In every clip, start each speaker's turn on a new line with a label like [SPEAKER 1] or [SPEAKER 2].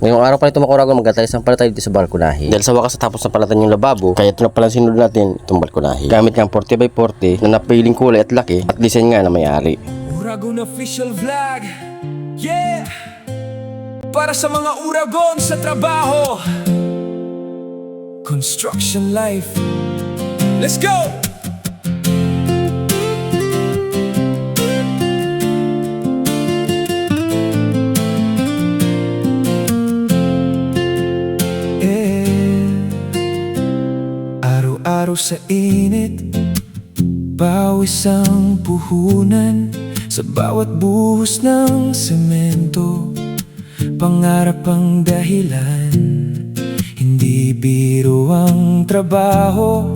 [SPEAKER 1] Ngayong araw pala ito mga Kuragon, magtatayos ng pala tayo dito sa balkonahe. Dahil sa wakas natapos na pala yung lababo, kaya ito na pala sinunod natin itong balkonahe. Gamit ng 40x40 na napiling kulay at laki at design nga na may-ari.
[SPEAKER 2] Uragon official vlog, yeah! Para sa mga Uragon sa trabaho, construction life, let's go! Araw-araw sa init, pawis ang puhunan sa bawat buhos ng semento. Pangarap ang dahilan, hindi biro ang trabaho.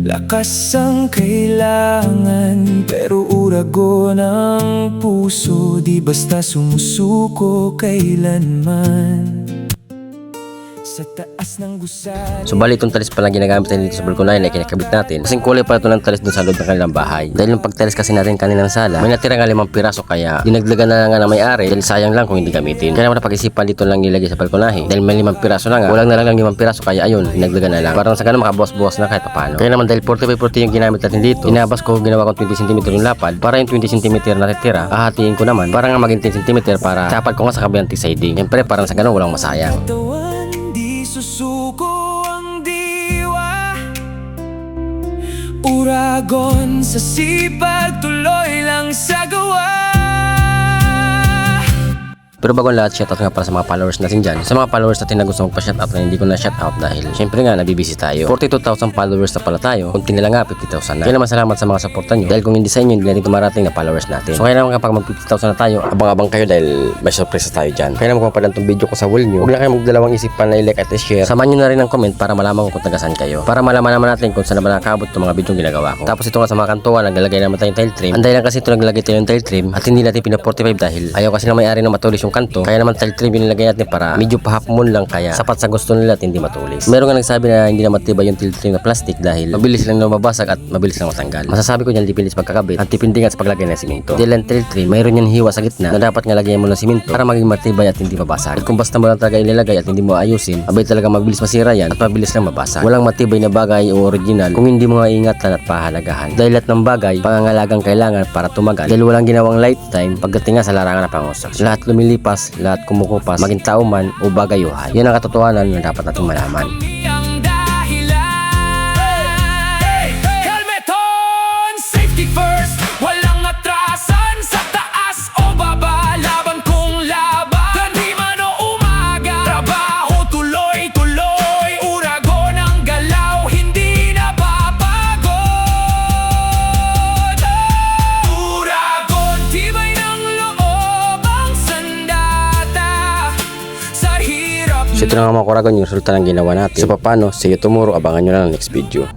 [SPEAKER 2] Lakas ang kailangan, pero Uragon ang puso. Di basta sumusuko kailanman. Sa taas ng gusali.
[SPEAKER 1] So bali itong talis pala ginagamit natin dito sa balkonahe na kinakabit natin. Kasing kulay pala ito ng talis dun sa loob ng kanilang bahay. Dahil yung pagtalis kasi natin kaninang sala, may natira nga 5 piraso, kaya dinagdagan na nga na may-ari dahil sayang lang kung hindi gamitin. Kaya naman napag-isipan dito lang nilagay sa balkonahe. Dahil may 5 piraso na nga, kulang na lang 5 piraso, kaya ayun, dinagdagan na lang. Parang sa ganun makabuwas-buwas na kahit paano. Kaya naman dahil 40x40 yung ginamit natin dito, inabas ko, ginawa kong 20cm yung lapad. Para yung 20cm na natitira, ahatiin ko naman para nga maging 10cm para tapad ko nga sa kabilang siding. Siyempre parang sa ganun walang masayang.
[SPEAKER 2] Susuko ang diwa, Uragon sa sipag, tuloy lang sa gawa.
[SPEAKER 1] Pero bago ang lahat, shoutout nga para sa mga followers natin dyan. Sa mga followers natin na gusto magpa-shoutout na hindi ko na shoutout dahil syempre nga nabibisi tayo. 42,000 followers na pala tayo. Kunti na lang nga, 50,000 na. Kaya naman salamat sa mga suporta nyo. Dahil kung hindi sa inyo, hindi natin tumarating na followers natin. So kaya naman kapag mag 50,000 na tayo, abang-abang kayo dahil may surprise tayo dyan. Kaya naman kung mapalan itong video ko sa wall nyo, huwag lang kayo magdalawang isipan na i-like at i-share. Samahan nyo na rin ang comment para malaman kung tagasan kayo. Para malaman naman natin kung saan naman nakabot itong mga video ginagawa ko. Tapos ito nga sa mga kantuan, naglalagay naman tayong tile trim. Anday lang kasi ito naglagay tayo ng tile trim at hindi natin pina-45 dahil ayaw kasi na may-ari na matulis yung kanto. Kaya naman tile trim yung nilagay natin para medyo pahapmon lang, kaya sapat sa gusto nila at hindi matulis. Meron nga nagsabi na hindi na matibay yung tile trim na plastic dahil mabilis lang na mabasag at mabilis lang matanggal. Masasabi ko dyan, dipindi sa pagkakabit at dipindi nga sa paglagay ng simento. Dahil ang tile trim, mayroon yan hiwa sa gitna na dapat nga lagyan mo ng simento para maging matibay at hindi mabasag. At kung basta mo lang talaga ilalagay at hindi mo ayusin, abay talaga mabilis masira yan at mabilis lang mabasag. Walang matibay na bagay o original kung hindi mo nga ingatan at pahalagahan. Dahil lahat ng bagay, pangangalagang kailangan para tumagal. Dahil walang ginawang lifetime pagdating nga sa larangan ng pangusap. Lahat lumilipas, lahat kumukupas, maging tao man o bagayuhan. Yan ang katotohanan na dapat natin malaman.
[SPEAKER 2] Helmet on, safety first, walang atrasan sa taas o baba, laban kung laban, di man o umaga, trabaho tuloy-tuloy, Uragon ang galaw, hindi napapagod. Uragon, tibay ng loob ang sandata sa hirap.
[SPEAKER 1] So ito na nga mga Kuragon yung resulta ng ginawa natin. So paano, see you tomorrow, abangan nyo na ng next video.